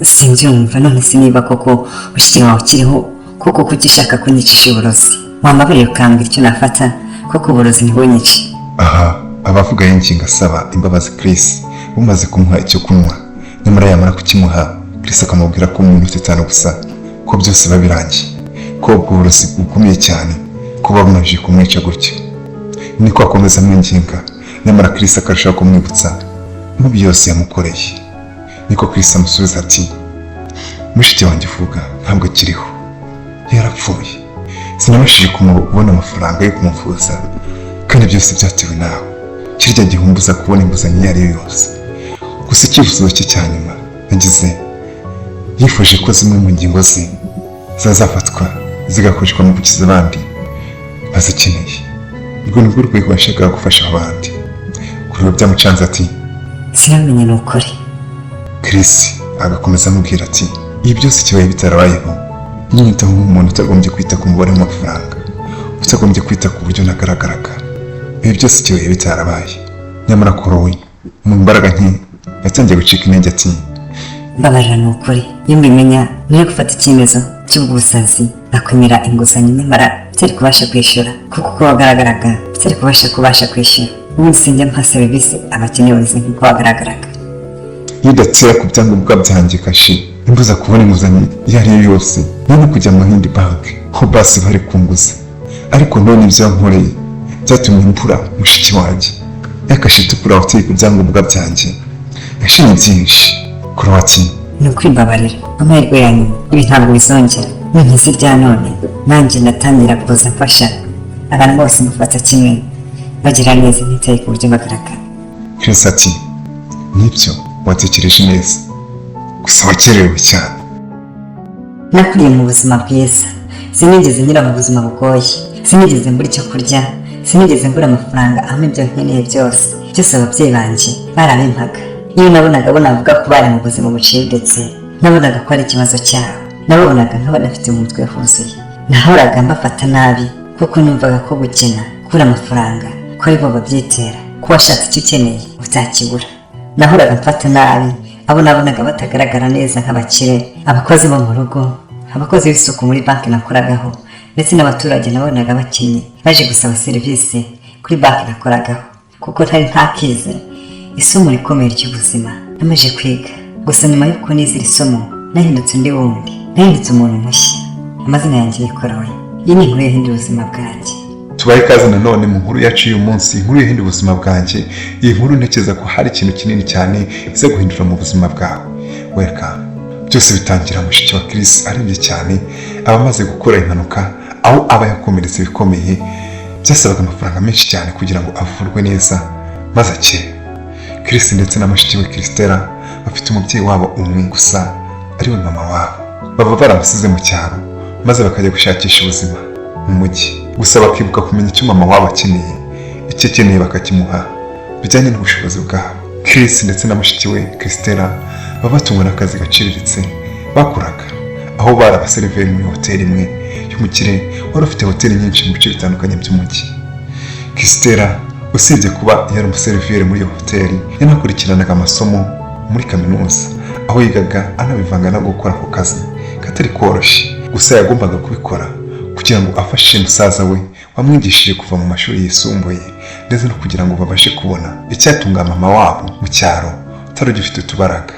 Sinbyumva none se niba koko mushiki wawe ukiriho kuko kugishaka kunyicisha uburozi wambabariye ukambwira icyo nafata koko uburozi ntibunyice. Aha abavuga yinginga asaba imbabazi Chris bumaze kumuha icyo kunywa nyamara yamara kukimuha Chris akamubwira ko mu minota 5 gusa ko byose babirangiye ko ubwo burozi bukomeye cyane ko babumaje kumwica gutyo. Niko akomeza mwinginga nyamara Chris akarushaho kumwibutsa mu byose yamukoreye. Niko Chris amusubiza ati mushiki wanjye uvuga ntabwo kiriho yarapfuye sinabashije kumubona amafaranga yo kumuvuza kandi byose byatewe nawe kirya gihumbuza kubona inguzanyo yari yose. Gusa icyifuzo cye cya nyuma yagize yifuje ko zimwe mu ngingo ze zazafatwa zigakoreshwa mu gukiza abandi bazikeneye. Urwo ni rwo rwego yashakaga gufasha abandi. Kuri ubu byamucanze ati sinamenye n'ukuri. Chris agakomeza amubwira ati ibi byose kibaye bitarabayeho nyitaho nk'umuntu utagombye kwita ku mubare w'amafaranga utagombye kwita ku buryo nagaragaraga. Ibi byose kibaye bitarabaye nyamara korowe mu mbaraga nke yatangiye gucika intege ati mbabarira n'ukuri iyo mbimenya niyo gufata icyemezo cy'ubusazi nakwemera inguzanyo nyamara bitari kubasha kwishyura kuko uko wagaragaraga bitari kubasha kwishyura ubundi sinjya mpa serivisi abakeneye ubuzima nk'uko wagaragaraga. Yidatsira ku byangombwa byanjye kashi imbuza kubona inguzanyo iyo ari yo yose no kujya mu yindi banki ho basi bari kunguza ariko none ibyo yankoreye byatumye impura mushiki wanjye yakashi tukura hoteli ku byangombwa byanjye yashimye byinshi kuri wati ni ukwibabarira amahirwe yanyu ibi ntabwo bizongera none zirya none nanjye natangira kuza mfasha abantu bose mufata kimwe bagira neza ntitaye ku buryo bagaragara. Chris ati nibyo watekereje neza gusa wakerewe cyane. Nakuriye mu buzima bwiza sinigeze nyura mu buzima bugoye sinigeze mbura icyo kurya sinigeze mbura amafaranga aho ibyo nkeneye byose ababyeyi banjye barabimpaga. Iyo nabonaga navuga ko bari mu buzima buciriritse nabonaga ko ari ikibazo cyabo nabonaga nk'abadafite umutwe wuzuye nahoraga mbafata nabi kuko numvaga ko gukena kubura amafaranga ko ari bo babyitera ko washatse icyo ukeneye utakibura. Nahoraga mfata nabi abo nabonaga batagaragara neza nk'abakire abakozi bo mu rugo abakozi b'isuku muri banki nakoragaho ndetse n'abaturage nabonaga bakenye baje gusaba serivisi kuri banki nakoragaho kuko ntari ntakize isomo rikomeye ry'ubuzima namaze kwiga. Gusa nyuma y'uko nize iri somo nahindutse undi wundi nahindutse umuntu mushya amazina yanjye yikoroye. Iyi ni inkuru yahinduye ubuzima bwanjye. Tubaye ikaze nanone mu nkuru yacu uyu munsi inkuru yahinduye ubuzima bwanjye. Iyi nkuru ntekereza ko hari ikintu kinini cyane iza guhindura mu buzima bwawe. Welcome. Byose bitangira mushiki wa Chris arembye cyane abamaze gukora impanuka aho aba yakomeretse bikomeye byasabaga amafaranga menshi cyane kugira ngo avurwe neza maze akire. Chris ndetse na mushiki we Christella bafite umubyeyi wabo umwe gusa ari we mama wabo. Baba baramusize mu cyaro maze bakajya gushakisha ubuzima mu mujyi. Gusa bakibuka kumenya icyo mama wabo akeneye icyo akeneye bakakimuha bijyanye n'ubushobozi bwabo. Chris ndetse na mushiki we Christella baba batungwa n'akazi gaciriritse bakoraga aho bari abaseriveri muri hoteli imwe y'umukire wari ufite hoteli nyinshi mu bice bitandukanye by'umujyi. Christella usibye kuba yari umuseriveri muri iyo hoteli yanakurikiranaga amasomo muri kaminuza aho yigaga anabivanga no gukora ako kazi katari koroshye. Gusa yagombaga kubikora kugira ngo afashe musaza we wamwigishije kuva mu mashuri yisumbuye ndetse no kugira ngo babashe kubona icyatunga mama wabo mu cyaro utari ugifite utubaraga.